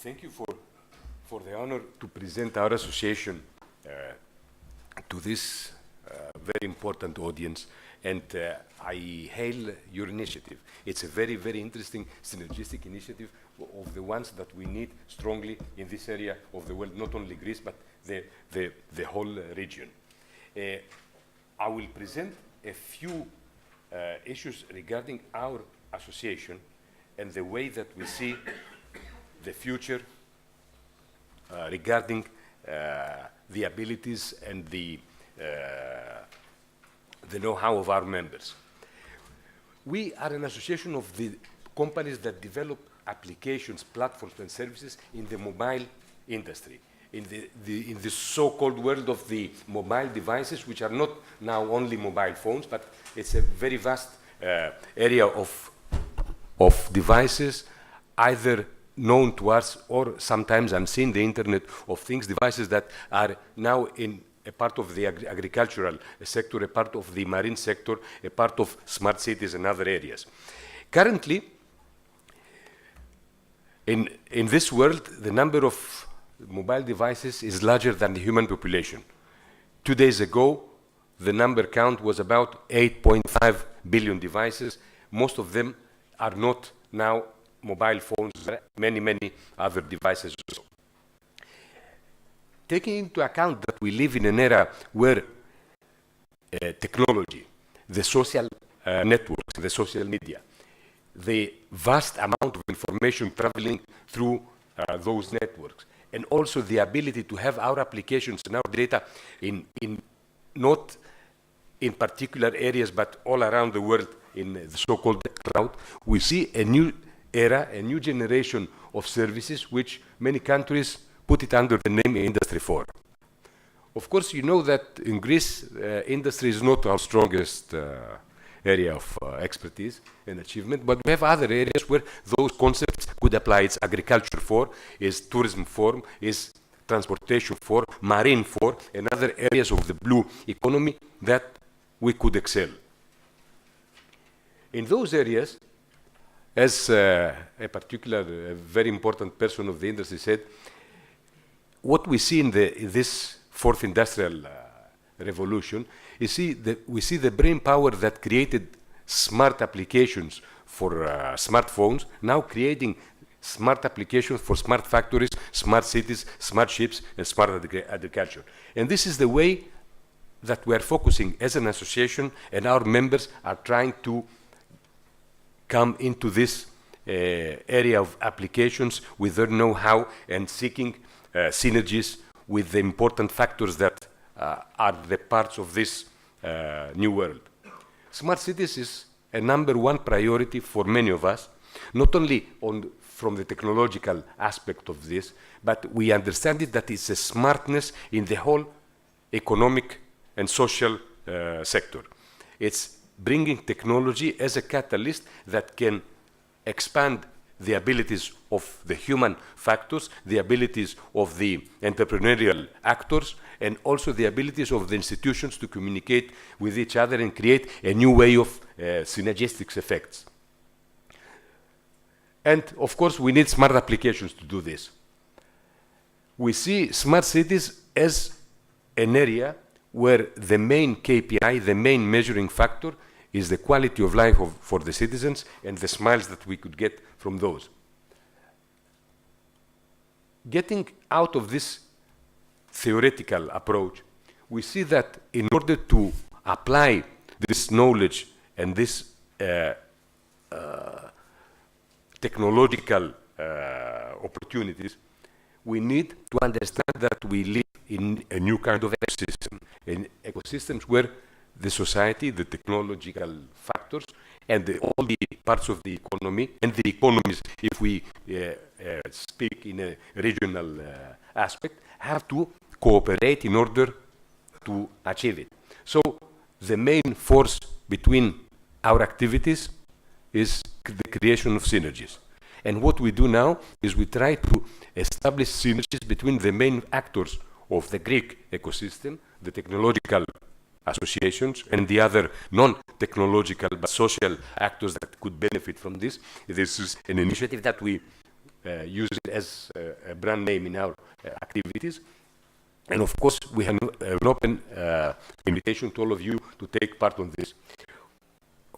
thank you for the honor to present our association to this very important audience, and I hail your initiative. It's a very, very interesting synergistic initiative of the ones that we need strongly in this area of the world, not only Greece, but the whole region. I will present a few issues regarding our association and the way that we see the future regarding the abilities and the know-how of our members. We are an association of the companies that develop applications, platforms, and services in the mobile industry, in the so-called world of the mobile devices, which are not now only mobile phones, but it's a very vast area of devices, either known to us or sometimes unseen, the Internet of Things, devices that are now in a part of the agricultural sector, a part of the marine sector, a part of smart cities and other areas. Currently, in this world, the number of mobile devices is larger than the human population. 2 days ago, the number count was about 8.5 billion devices. Most of them are not now mobile phones, many, many other devices also. Taking into account that we live in an era where technology, the social networks, the social media, the vast amount of information traveling through those networks, and also the ability to have our applications and our data in not in particular areas, but all around the world in the so-called cloud, we see a new era, a new generation of services, which many countries put it under the name Industry 4. Of course, you know that in Greece, industry is not our strongest area of expertise and achievement, but we have other areas where those concepts could apply. It's agriculture 4, is tourism 4, is transportation 4, marine 4, and other areas of the blue economy that we could excel. In those areas, as a very important person of the industry said, what we see in this fourth industrial revolution, we see the brain power that created smart applications for smartphones, now creating smart applications for smart factories, smart cities, smart ships, and smart agriculture. And this is the way that we are focusing as an association, and our members are trying to come into this area of applications with their know-how and seeking synergies with the important factors that are the parts of this new world. Smart cities is a #1 priority for many of us, not only from the technological aspect of this, but we understand it that it's a smartness in the whole economic and social sector. It's bringing technology as a catalyst that can expand the abilities of the human factors, the abilities of the entrepreneurial actors, and also the abilities of the institutions to communicate with each other and create a new way of synergistic effects. And of course, we need smart applications to do this. We see smart cities as an area where the main KPI, the main measuring factor, is the quality of life for the citizens and the smiles that we could get from those. Getting out of this theoretical approach, we see that in order to apply this knowledge and this technological opportunities, we need to understand that we live in a new kind of ecosystem, in ecosystems where the society, the technological factors, and all the parts of the economy, and the economies, if we speak in a regional aspect, have to cooperate in order to achieve it. So the main force between our activities is the creation of synergies. And what we do now is we try to establish synergies between the main actors of the Greek ecosystem, the technological associations, and the other non-technological but social actors that could benefit from this. This is an initiative that we use it as a brand name in our activities. And of course, we have an open invitation to all of you to take part on this.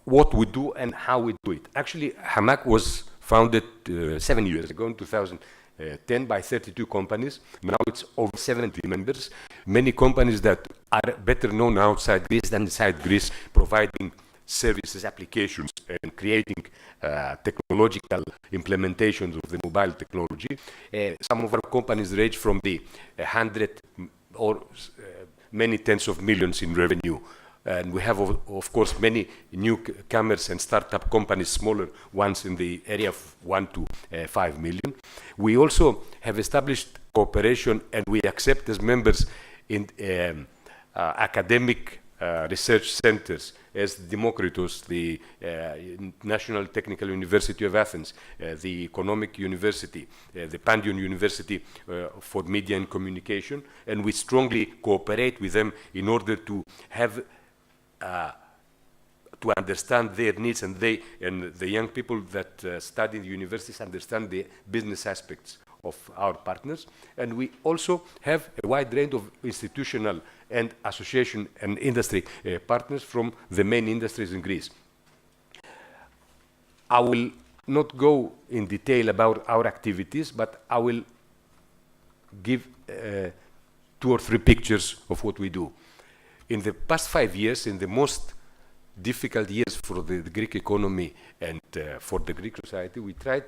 What we do and how we do it. Actually, HAMAC was founded 7 years ago in 2010 by 32 companies. Now it's over 70 members. Many companies that are better known outside Greece than inside Greece, providing services, applications, and creating technological implementations of the mobile technology. Some of our companies range from the 100 or many tens of millions in revenue. And we have, of course, many newcomers and startup companies, smaller ones in the area of 1 to 5 million. We also have established cooperation, and we accept as members in academic research centers as Demokritos, the National Technical University of Athens, the Economic University, the Pandion University for Media and Communication, and we strongly cooperate with them in order to have to understand their needs, and the young people that study in the universities understand the business aspects of our partners. And we also have a wide range of institutional and association and industry partners from the main industries in Greece. I will not go in detail about our activities, but I will give 2 or 3 pictures of what we do. In the past 5 years, in the most difficult years for the Greek economy and for the Greek society, we tried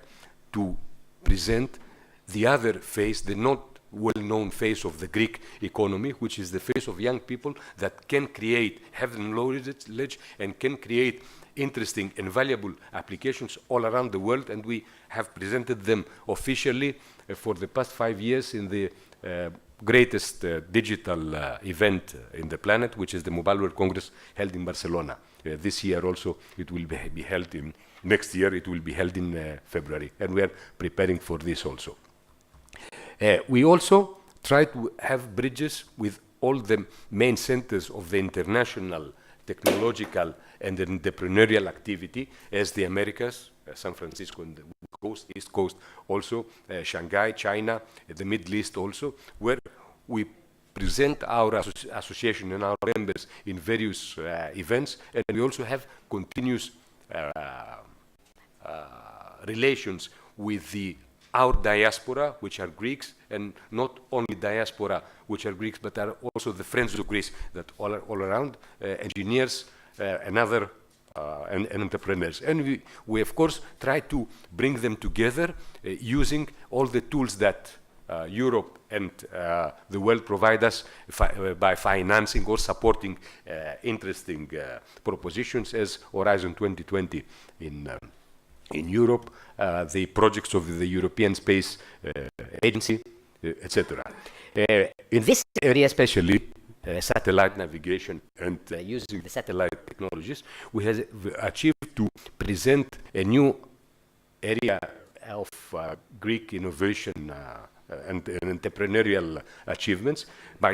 to present the other face, the not well-known face of the Greek economy, which is the face of young people that can create, have knowledge, and can create interesting and valuable applications all around the world. And we have presented them officially for the past 5 years in the greatest digital event in the planet, which is the Mobile World Congress held in Barcelona. This year also it will be held in, next year it will be held in February, and we are preparing for this also. We also try to have bridges with all the main centers of the international technological and entrepreneurial activity, as the Americas, San Francisco and the coast, East Coast also, Shanghai, China, the Middle East also, where we present our association and our members in various events, and we also have continuous relations with our diaspora, which are Greeks, and not only diaspora, which are Greeks, but are also the friends of Greece that all around, engineers and other and entrepreneurs. And we of course try to bring them together using all the tools that Europe and the world provide us by financing or supporting interesting propositions as Horizon 2020 in Europe, the projects of the European Space Agency, etc. In this area especially, satellite navigation and using the satellite technologies, we have achieved to present a new area of Greek innovation and entrepreneurial achievements by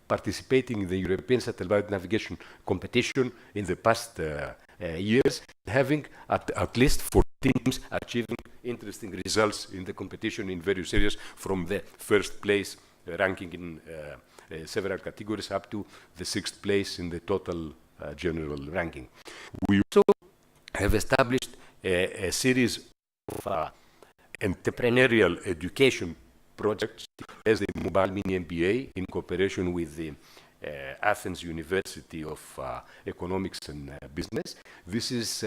participating in the European satellite navigation competition in the past years, having at least 14 teams achieving interesting results in the competition in various areas, from the first place ranking in several categories up to the 6th place in the total general ranking. We also have established a series of entrepreneurial education projects as the Mobile Mini MBA in cooperation with the Athens University of Economics and Business. This is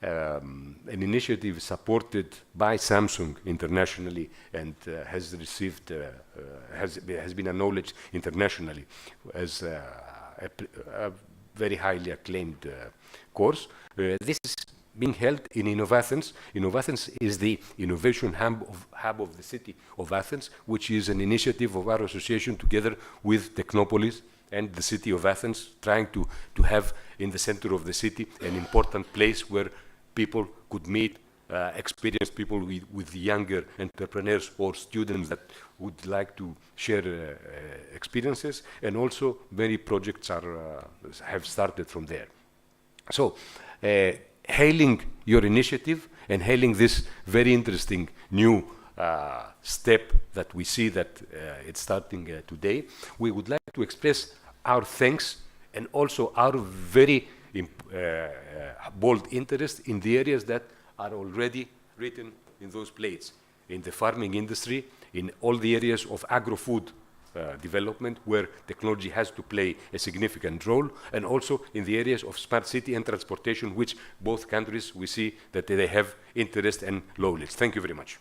an initiative supported by Samsung internationally and has received, has been acknowledged internationally as a very highly acclaimed course. This is being held in Innovathens. Innovathens is the innovation hub of the city of Athens, which is an initiative of our association together with Technopolis and the city of Athens, trying to have in the center of the city an important place where people could meet, experienced people with the younger entrepreneurs or students that would like to share experiences, and also many projects have started from there. So, hailing your initiative and hailing this very interesting new step that we see that it's starting today, we would like to express our thanks and also our very bold interest in the areas that are already written in those plates, in the farming industry, in all the areas of agro-food development where technology has to play a significant role, and also in the areas of smart city and transportation, which both countries we see that they have interest and knowledge. Thank you very much.